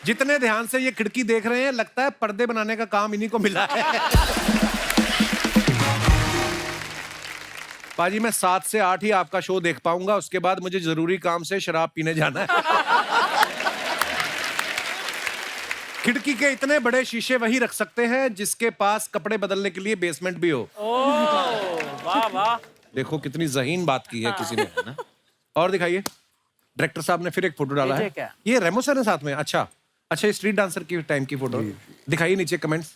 जितने ध्यान से ये खिड़की देख रहे हैं, लगता है पर्दे बनाने का काम इन्हीं को मिला है। पाजी मैं 7 से 8 ही आपका शो देख पाऊंगा, उसके बाद मुझे जरूरी काम से शराब पीने जाना है। खिड़की के इतने बड़े शीशे वही रख सकते हैं जिसके पास कपड़े बदलने के लिए बेसमेंट भी हो। वाह वाह। देखो कितनी ज़हीन बात की है किसी ने, है ना? और दिखाइए, डायरेक्टर साहब ने फिर एक फोटो डाला है। क्या? ये रेमो सर है साथ में। अच्छा, ये स्ट्रीट डांसर की टाइम की फोटो। दिखाइए नीचे कमेंट्स।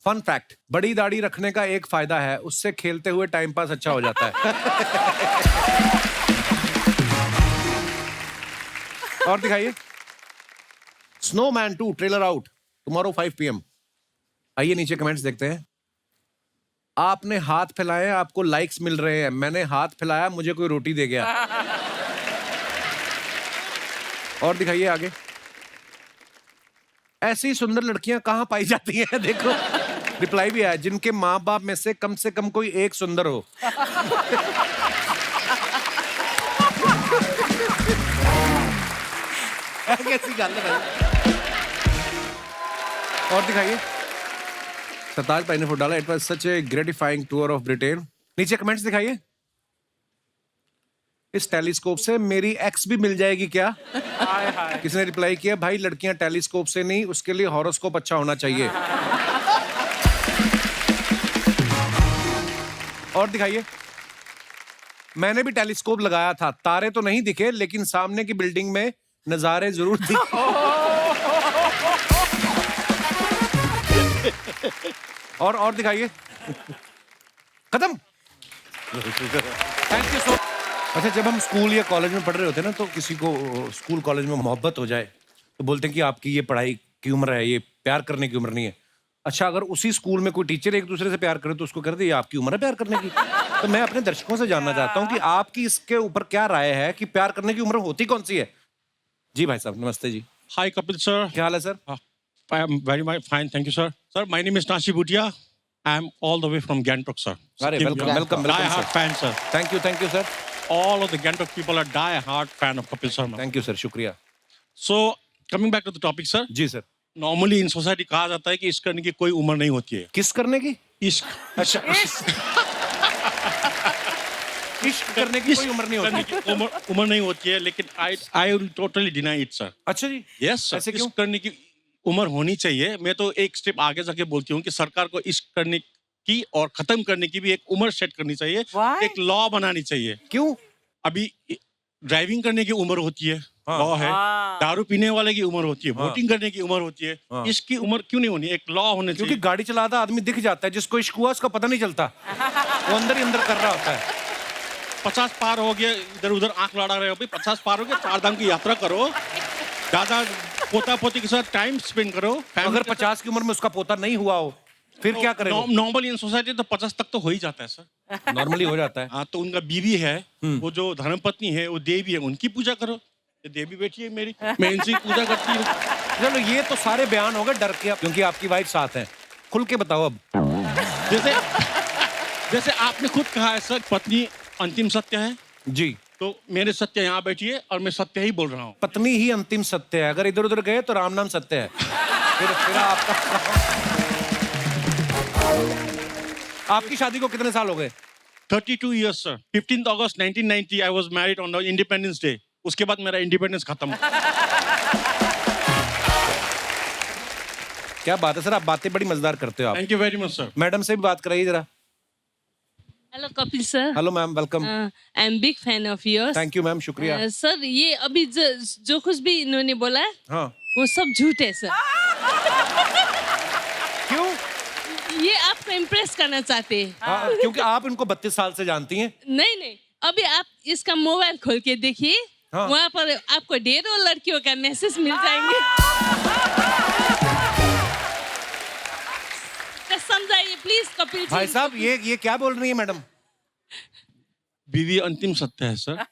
फन फैक्ट, बड़ी दाढ़ी रखने का एक फायदा है, उससे खेलते हुए टाइम पास अच्छा हो जाता है। और दिखाइए, snowman 2 trailer out tomorrow 5 PM। आइए नीचे कमेंट्स देखते हैं। आपने हाथ फैलाए, आपको लाइक्स मिल रहे हैं। मैंने हाथ फैलाया, मुझे कोई रोटी दे गया। और दिखाइए आगे। ऐसी सुंदर लड़कियां कहां पाई जाती हैं? देखो रिप्लाई भी आया, जिनके माँ बाप में से कम कोई एक सुंदर हो। कैसी गल है भाई। और दिखाइए, सरताज भाई ने फोटो डाला। It was such A gratifying tour of Britain. नीचे कमेंट्स दिखाइए। इस टेलीस्कोप से मेरी एक्स भी मिल जाएगी क्या? हाय हाय। किसने रिप्लाई किया, भाई लड़कियां टेलीस्कोप से नहीं, उसके लिए हॉरोस्कोप अच्छा होना चाहिए। और दिखाइए, मैंने भी टेलीस्कोप लगाया था, तारे तो नहीं दिखे लेकिन सामने की बिल्डिंग में नजारे जरूर दिखे। और दिखाइए। खत्म। थैंक यू सो। अच्छा, जब हम स्कूल या कॉलेज में पढ़ रहे होते हैं ना, तो किसी को स्कूल कॉलेज में मोहब्बत हो जाए तो बोलते हैं कि आपकी ये पढ़ाई की उम्र है, ये प्यार करने की उम्र नहीं है। अच्छा, अगर उसी स्कूल में कोई टीचर एक दूसरे से प्यार करे तो उसको कहते हैं ये आपकी उम्र है प्यार करने की। तो मैं अपने दर्शकों से जानना चाहता हूँ कि आपकी इसके ऊपर क्या राय है कि प्यार करने की उम्र होती कौन सी है? जी भाई साहब, नमस्ते जी। Hi, Kapil sir. क्या हाल है sir? I am very fine, thank you, sir. Sir, my name is Nashi Bhutia. I am all the way from Gangtok, sir. अरे welcome Die-hard fan, sir. Thank you sir. All of the Gangtok people are die-hard fan of Kapil Sharma. Thank you sir, शुक्रिया। So, coming back to the topic, sir. जी sir. Normally in society कहा जाता है कि इश्क करने की कोई उम्र नहीं होती है। किस करने की? इश्क अच्छा, इश्क करने की कोई उम्र नहीं करने होती। की उम्र नहीं होती है, लेकिन I will totally deny it, sir. अच्छा जी, Yes, sir. ऐसे क्यों? इश्क करने की उम्र होनी चाहिए। मैं तो एक स्टेप आगे जाके बोलती हूँ कि सरकार को इश्क करने की और खत्म करने की भी एक उम्र सेट करनी चाहिए। Why? एक लॉ बनानी चाहिए। क्यों? अभी ड्राइविंग करने की उम्र होती है, हाँ। लॉ है। हाँ। दारू पीने वाले की उम्र होती है, हाँ। वोटिंग करने की उम्र होती है। हाँ। इसकी उम्र क्यों नहीं होनी? एक लॉ होने क्योंकि चाहिए। गाड़ी चलाता आदमी दिख जाता है, जिसको इश्क हुआ उसका पता नहीं चलता, वो अंदर ही अंदर कर रहा होता है। 50 पार हो गया, इधर उधर आंख लड़ा रहे हो भाई। 50 पार हो गया, 4 धाम की यात्रा करो, दादा पोता पोती के साथ टाइम स्पेंड करो। अगर 50 की उम्र में उसका पोता नहीं हुआ हो फिर क्या करेगा? नॉर्मली इन सोसाइटी तो 50 तक तो हो ही जाता है सर। नॉर्मली हो जाता है। हाँ, तो उनका बीवी है, वो जो धर्मपत्नी है, वो देवी है, उनकी पूजा करो। ये देवी बेटी है मेरी, मैं इनकी पूजा करती हूँ। चलो, ये तो सारे बयान हो गए डर के, क्योंकि आपकी वाइफ साथ है। खुल के बताओ अब। जैसे आपने खुद कहा है सर, पत्नी अंतिम सत्य है, जी, तो मेरे सत्य यहाँ बैठी है और मैं सत्य ही बोल रहा हूँ। पत्नी ही अंतिम सत्य है। अगर इधर उधर गए तो राम नाम सत्य है। फिर आपकी शादी को कितने साल हो गए? 32 years sir. 15th August 1990 I was married on the Independence Day। उसके बाद मेरा इंडिपेंडेंस खत्म। क्या बात है सर, आप बातें बड़ी मजेदार करते हो आप। Thank you very much sir. Madam से भी बात कराइए जरा। Hello Kapil sir, hello ma'am, welcome. I am big fan of yours. Thank you ma'am, शुक्रिया। सर ये अभी जो कुछ भी इन्होंने बोला है हाँ, वो सब झूठ है सर। क्यों? ये आपको इम्प्रेस करना चाहते हैं। हाँ, क्योंकि आप इनको 32 साल से जानती हैं। नहीं नहीं, अभी आप इसका मोबाइल खोल के देखिए, हाँ। वहाँ पर आपको ढेरों लड़कियों का मैसेज मिल जाएंगे। तो समझाइए प्लीज कपिल जी। भाई साहब, ये क्या बोल रही है मैडम? बीवी अंतिम सत्य है सर।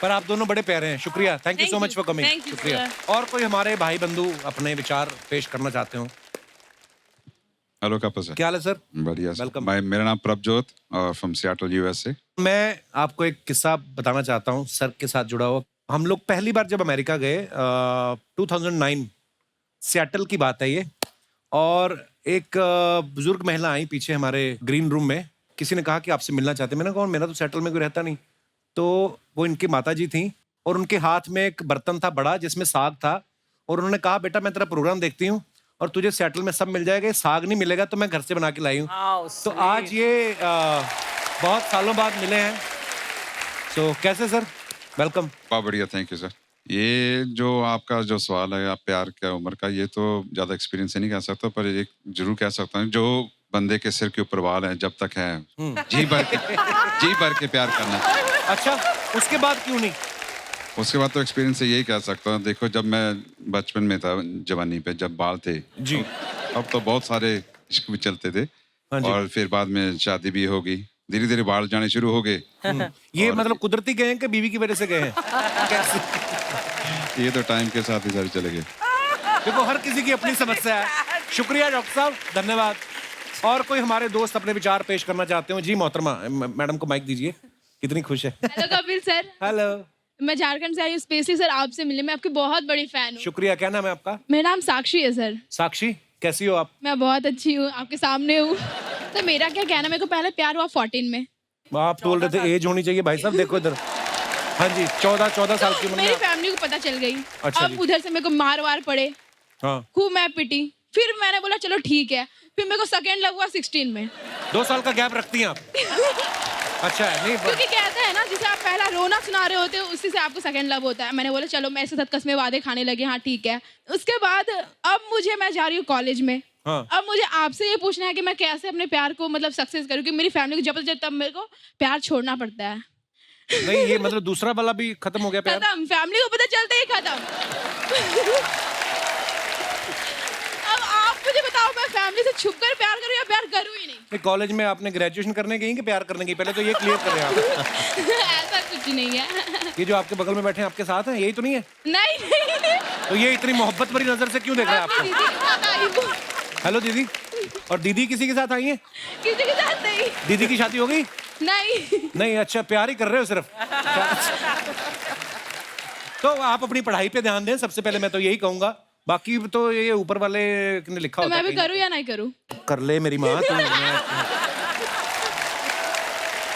पर आप दोनों बड़े प्यारे हैं, शुक्रिया। Thank you Thank so you. Much for coming, Thank you, शुक्रिया। और कोई हमारे भाई बंधु अपने विचार पेश करना चाहते हो? Hello Kapil sir. क्या हाल है सर? बढ़िया सर। Welcome. मेरा नाम प्रभजोत और फ्रॉम सियाटल यूएसए। मैं आपको एक किस्सा बताना चाहता हूँ सर के साथ जुड़ा हुआ। हम लोग पहली बार जब अमेरिका गए 2009, सियाटल की बात है ये, और एक बुजुर्ग महिला आई पीछे हमारे ग्रीन रूम में। किसी ने कहा कि आपसे मिलना चाहते हैं। मैंने कहा मेरा तो सियाटल में कोई रहता नहीं। तो वो इनकी माता जी थी और उनके हाथ में एक बर्तन था बड़ा जिसमें साग था, और उन्होंने कहा बेटा मैं तेरा प्रोग्राम देखती हूँ और तुझे सियाटल में सब मिल जाएगा, साग नहीं मिलेगा तो मैं घर से बना के लाई हूँ। तो आज ये बहुत सालों बाद मिले हैं। तो कैसे सर? वेलकम। बहुत बढ़िया, थैंक यू सर। ये जो आपका जो सवाल है आप प्यार क्या उम्र का, ये तो ज़्यादा एक्सपीरियंस से नहीं कह सकता, पर एक जरूर कह सकता हूँ जो बंदे के सिर के ऊपर बाल है जब तक है जी भर के प्यार करना। अच्छा, उसके बाद क्यों नहीं? उसके बाद तो एक्सपीरियंस से यही कह सकता हूँ। देखो जब मैं बचपन में था, जवानी पे जब बाल थे जी, अब तो बहुत सारे इश्क भी चलते थे। हाँ जी। और फिर बाद में शादी भी हो गई, धीरे धीरे बाल जाने शुरू हो गए। ये मतलब कुदरती गए हैं कि बीवी की वजह से गए हैं? कैसे? ये तो टाइम के साथ ही सारे चले गए। देखो हर किसी की अपनी समस्या है। शुक्रिया डॉक्टर साहब, धन्यवाद। और कोई हमारे दोस्त अपने विचार पेश करना चाहते हो? जी मोहतरमा, मैडम को माइक दीजिए। कितनी खुश है। हेलो कपिल सर, हेलो, मैं झारखंड से आई हूँ स्पेशली सर आपसे मिलने। मैं आपकी बहुत बड़ी फैन हूँ। शुक्रिया। क्या नाम है आपका? मेरा नाम साक्षी है सर। साक्षी, कैसी हो आप? मैं बहुत अच्छी हूँ, आपके सामने हूँ। तो मेरा क्या कहना, मेरे को पहले प्यार हुआ 14 में। आप बोल रहे थे एज होनी चाहिए। भाई साहब देखो इधर। हाँ जी, 14 साल की तो उम्र मेरी में। फैमिली को पता चल गई। अच्छा जी। अब उधर से मेरे को मार वार पड़े, हाँ, खूब मैं पिटी। फिर मैंने बोला चलो ठीक है। फिर मेरे को सेकेंड लव हुआ 16 में। 2 साल का गैप रखती हैं आप? अच्छा है, नहीं क्योंकि कहते हैं ना, जिसे आप पहला रोना सुना रहे होते हो उसी से आपको सेकंड लव होता है। मैंने बोला चलो मैं इसके साथ कसमें वादे खाने लगे, हाँ ठीक है। उसके बाद अब मैं जा रही हूँ कॉलेज में। हाँ। अब मुझे आपसे ये पूछना है कि मैं कैसे अपने प्यार को मतलब सक्सेस करूँ, क्योंकि मेरी फैमिली को जब तब मेरे को प्यार छोड़ना पड़ता है। नहीं, ये मतलब दूसरा वाला भी खत्म हो गया प्यार? खत्म, फैमिली को पता चलता ही खत्म। अब आप मुझे बताओ, मैं फैमिली से छुप कर प्यार करूँ या प्यार करूँ ही नहीं? कॉलेज में आपने ग्रेजुएशन करने गई कि प्यार करने गई? पहले तो ये क्लियर करें आप। ऐसा कुछ नहीं है। ये जो आपके बगल में बैठे हैं आपके साथ हैं, यही तो नहीं है? नहीं नहीं, तो ये इतनी मोहब्बत भरी नजर से क्यों देख रहा है अपनी आपको? दीदी के साथ आई हूँ। हेलो दीदी। और दीदी किसी के साथ आई है? किसी के साथ नहीं। दीदी की शादी हो गई? नहीं। नहीं, अच्छा, प्यार ही कर रहे हो सिर्फ। तो आप अपनी पढ़ाई पे ध्यान दें, सबसे पहले मैं तो यही कहूंगा। बाकी तो ये ऊपर वाले ने लिखा तो होता मैं भी है कहीं। करूँ या नहीं करूँ? कर ले मेरी माँ। तो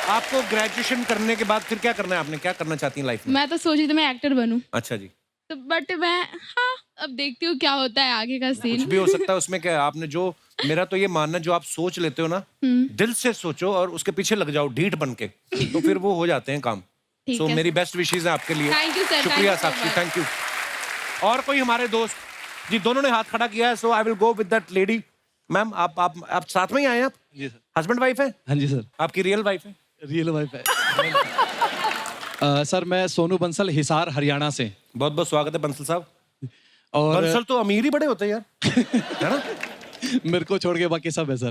आपको ग्रेजुएशन करने के बाद फिर क्या करना है? आपने क्या करना चाहती हैं लाइफ में? मैं तो सोची थी मैं एक्टर बनूं। अच्छा जी। तो बट मैं हाँ अब देखती हूँ क्या होता है आगे का कुछ सीन। भी हो सकता है उसमें। क्या आपने जो, मेरा तो ये मानना, जो आप सोच लेते हो ना, दिल से सोचो और उसके पीछे लग जाओ ढीठ बन के, तो फिर वो हो जाते हैं काम। ठीक सो है मेरी सर। बेस्ट विशेष है आपके लिए। Thank you, sir. शुक्रिया Thank you so Sakshi, much. Thank you. और कोई हमारे दोस्त? जी, दोनों ने हाथ खड़ा किया है, so I will go with that lady. Ma'am, आप साथ में ही आए हैं? आप जी सर। हस्बैंड वाइफ है? हाँ जी सर, आपकी रियल वाइफ है? रियल वाइफ है। सर मैं सोनू बंसल, हिसार हरियाणा से। बहुत बहुत स्वागत है बंसल साहब। और बंसल तो अमीर ही बड़े होते हैं यार, है ना? मेरे को छोड़ के बाकी सब है सर।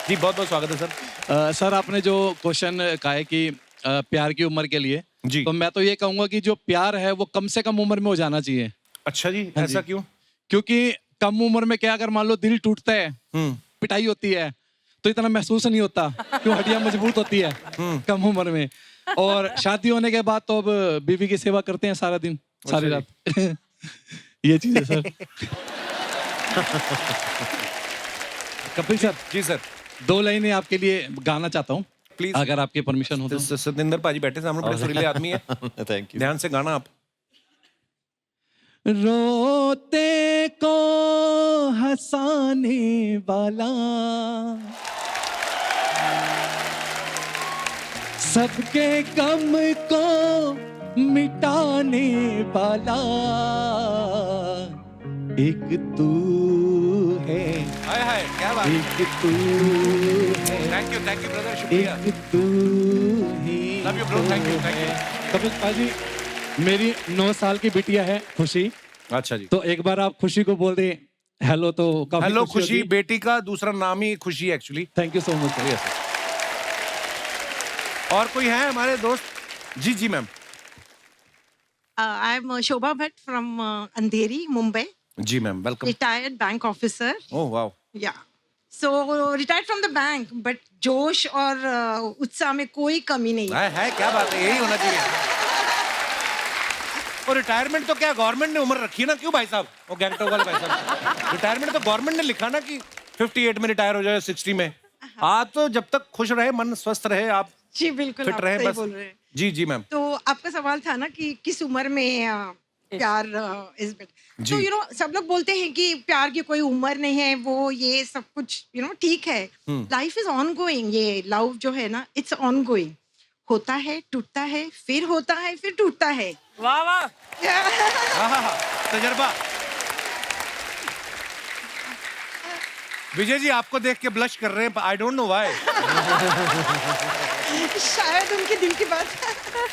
जी, बहुत बहुत स्वागत है सर। सर आपने जो क्वेश्चन कहा है कि प्यार की उम्र के लिए, जी। तो मैं तो ये कहूंगा कि जो प्यार है वो कम से कम उम्र में हो जाना चाहिए। अच्छा जी, हाँ ऐसा जी। क्यों? क्योंकि कम उम्र में क्या, अगर मान लो दिल टूटता है, पिटाई होती है, तो इतना महसूस नहीं होता, क्यों हड्डियां मजबूत होती है कम उम्र में। और शादी होने के बाद तो अब बीवी की सेवा करते हैं सारा दिन सारी रात। ये चीज है सर। कपिल सर। जी सर। 2 लाइनें आपके लिए गाना चाहता हूँ, प्लीज, अगर आपकी परमिशन हो तो। सतिंदर पाजी बैठे सामने, बड़े सुरीले आदमी है। Thank you. ध्यान से गाना आप। रोते को हंसाने वाला, सबके गम को मिटाने वाला एक तू है। हाय हाय, क्या बात है। एक तू है, थैंक यू ब्रदर, शुक्रिया। एक तू है। Love you bro, thank you. Kapil पाजी, मेरी 9 साल की बिटिया है खुशी। अच्छा जी, तो एक बार आप खुशी को बोल दें हेलो, तो काफी हेलो खुशी। होगी। बेटी का दूसरा नाम ही खुशी actually. Thank you so much. और कोई है हमारे दोस्त? जी जी ma'am. I am Shobha Bhatt from Andheri, Mumbai. जी ma'am, welcome. Retired bank officer. Oh wow. Yeah. So retired from the bank, but जोश और उत्साह में कोई कमी नहीं है। है क्या बात है, यही होना चाहिए। और रिटायरमेंट तो क्या गवर्नमेंट ने उम्र रखी है ना, क्यों भाई साहब? वो गैंगटॉक वाले भाई साहब, रिटायरमेंट तो गवर्नमेंट ने लिखा ना कि 58 में रिटायर हो जाए, 60 में। आप तो जब तक खुश रहे, मन स्वस्थ रहे, आप जी बिल्कुल, फिट आप रहे सही बस। बोल रहे हैं। जी जी मैम। तो आपका सवाल था ना कि किस उम्र में प्यार इज बेटर। जी। तो सब लोग बोलते हैं कि प्यार की कोई उम्र नहीं है, वो ये सब कुछ ठीक है। लाइफ इज ऑन गोइंग, ये लव जो है ना, इट्स ऑन गोइंग। होता है, टूटता है, फिर होता है, फिर टूटता है। वाह वाह, तजर्बा। विजय जी आपको देख के ब्लश कर रहे हैं, आई डोंट नो व्हाई। शायद उनके दिल की बात।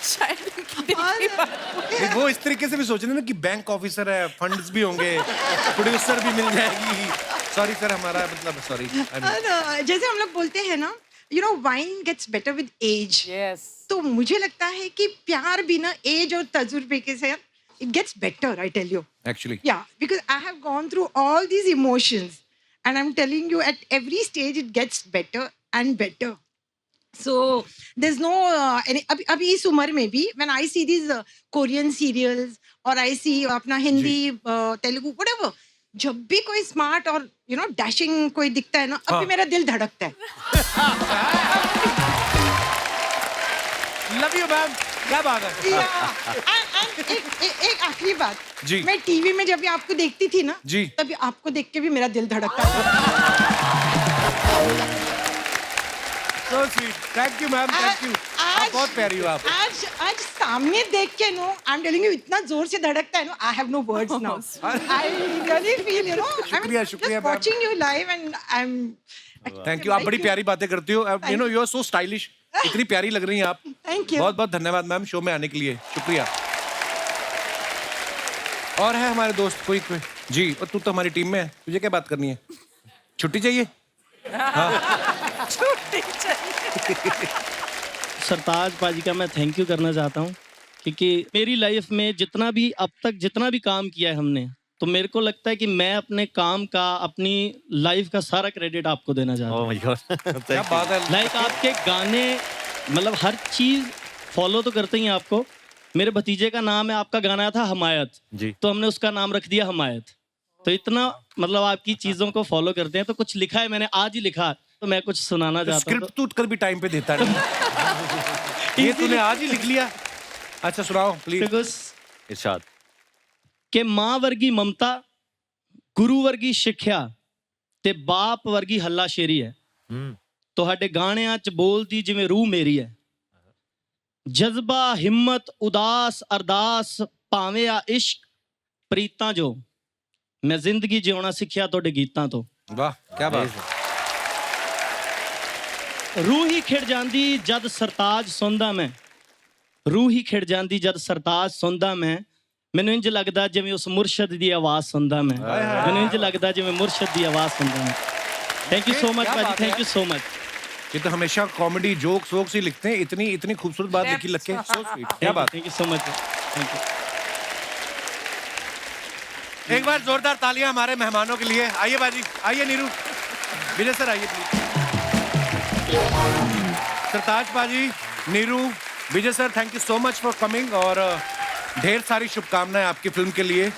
शायद उनकी दिल की बात। वो इस तरीके से भी सोच रहे हैं ना कि बैंक ऑफिसर है, फंड्स भी होंगे, प्रोड्यूसर भी मिल जाएगी। सॉरी सर, हमारा मतलब सॉरी। जैसे हम लोग बोलते हैं ना, wine gets better with age. Yes. तो मुझे लगता है कि प्यार भी ना एज और तजुर्बे के साथ it gets better, I tell you. Actually Yeah, because I have gone through all these emotions, and I'm telling you, at every stage it gets better and better. So there's no अभी इस उम्र में भी when I see these Korean serials or I see अपना Hindi Telugu whatever, जब भी कोई smart और डैशिंग कोई दिखता है ना, अभी मेरा दिल धड़कता है। लव यू मैम, क्या बात है। And एक आखिरी बात जी। मैं टीवी में जब भी आपको देखती थी ना, जी। तभी आपको देख के भी मेरा दिल धड़कता था। So sweet, thank you ma'am, thank you. आप बहुत प्यारी हो आप। आज सामने देख के आई एम टेलिंग यू, इतना जोर से धड़कता है ना, I have no words now. I really feel शुक्रिया, शुक्रिया ma'am. Watching you live and I am thank you, आप बड़ी प्यारी बातें करती हो। यू आर सो स्टाइलिश, इतनी प्यारी लग रही हैं आप। Thank you. बहुत बहुत धन्यवाद मैम शो में आने के लिए, शुक्रिया। और है हमारे दोस्त कोई जी? और तू तो हमारी टीम में है, तुझे क्या बात करनी है? छुट्टी चाहिए? छुट्टी चाहिए। सरताज पाजी का मैं थैंक यू करना चाहता हूँ, क्योंकि मेरी लाइफ में जितना भी अब तक जितना भी काम किया है हमने, तो मेरे को लगता है कि मैं अपने काम का, अपनी लाइफ का सारा क्रेडिट आपको देना चाहता हूँ। क्या बात है। लाइक आपके गाने, मतलब हर चीज फॉलो तो करते ही हैं आपको। मेरे भतीजे का नाम है, आपका गाना था हमायत जी, तो हमने उसका नाम रख दिया हमायत। तो इतना मतलब आपकी चीजों को फॉलो करते हैं। तो कुछ लिखा है, मैंने आज ही लिखा, तो मैं कुछ सुनाना चाहता हूँ। स्क्रिप्ट तू कल भी टाइम पे देता नहीं। ये तूने आज ही लिख लिया? अच्छा सुनाओ प्लीज। इरशाद। कि मां वर्गी ममता, गुरु वर्गी सिੱਖਿਆ ਤੇ ਬਾਪ ਵਰਗੀ ਹੱਲਾਸ਼ੇਰੀ ਹੈ। ਤੁਹਾਡੇ ਗਾਣਿਆਂ 'ਚ ਬੋਲਦੀ ਜਿਵੇਂ ਰੂਹ ਮੇਰੀ ਹੈ। ਜਜ਼ਬਾ, ਹਿੰਮਤ, ਉਦਾਸ, ਅਰਦਾਸ, ਭਾਵੇਂ ਆ ਇਸ਼ਕ, ਪ੍ਰੀਤਾਂ ਜੋ ਮੈਂ ਜ਼ਿੰਦਗੀ ਜਿਉਣਾ ਸਿੱਖਿਆ ਤੁਹਾਡੇ ਗੀਤਾਂ ਤੋਂ। ਵਾਹ ਕੀ ਬਾਤ। रूह ही खिड़ जाती जद सरताज सुनदा मैं, रूह ही खिड़ जाती जद सरताज सुनदा मैं। मैनू इंज लगदा जिवें उस मुर्शद दी आवाज सुनदा मैं। मैनू इंज लगदा जिवें मुर्शद दी आवाज सुनदा मैं। थैंक यू सो मच भाजी, थैंक यू सो मच। ये तो हमेशा कॉमेडी जोक्स वोक्स ही लिखते हैं, इतनी इतनी खूबसूरत बात लिखी लग के। सो स्वीट, क्या बात। Thank you so much, thank you. एक बार जोरदार तालियां हमारे मेहमानों के लिए। आइए बाजी, आइए नीरू, विजय सर आइए प्लीज। सरताज पाजी, Neeru, Vijay sir, thank you so much for coming और ढेर सारी शुभकामनाएं आपकी फिल्म के लिए।